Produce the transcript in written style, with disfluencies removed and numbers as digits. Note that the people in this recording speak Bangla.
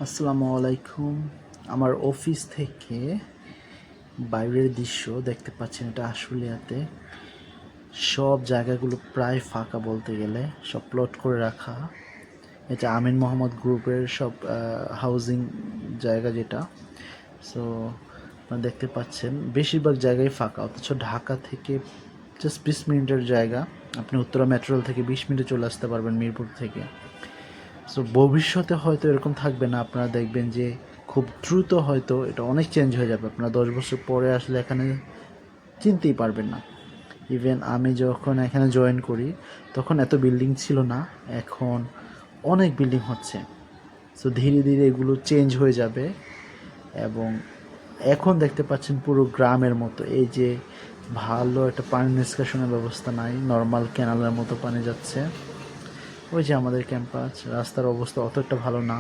আসসালামু আলাইকুম। আমার অফিস থেকে বাইরের দৃশ্য দেখতে পাচ্ছেন। এটা আশুলিয়াতে সব জায়গাগুলো প্রায় ফাঁকা বলতে গেলে, সব প্লট করে রাখা। এটা আমিন মোহাম্মদ গ্রুপের সব হাউজিং জায়গা যেটা। সো আপনারা দেখতে পাচ্ছেন বেশিরভাগ জায়গায় ফাঁকা, অথচ ঢাকা থেকে জাস্ট 20 মিনিটের জায়গা আপনি উত্তরা মেট্রো রেল থেকে 20 মিনিটে চলে আসতে পারবেন মিরপুর থেকে। সো ভবিষ্যতে হয়তো এরকম থাকবে না, আপনারা দেখবেন যে খুব দ্রুত হয়তো এটা অনেক চেঞ্জ হয়ে যাবে। আপনারা 10 বছর পরে আসলে এখানে চিনতেই পারবেন না। ইভেন আমি যখন এখানে জয়েন করি তখন এত বিল্ডিং ছিল না, এখন অনেক বিল্ডিং হচ্ছে। সো ধীরে ধীরে এগুলো চেঞ্জ হয়ে যাবে এবং এখন দেখতে পাচ্ছেন পুরো গ্রামের মতো। এই যে ভালো একটা পানি নিষ্কাশনের ব্যবস্থা নাই, নর্মাল ক্যানালের মতো পানি যাচ্ছে। ওই যে আমাদের ক্যাম্পাস, রাস্তার অবস্থা অত একটা ভালো না।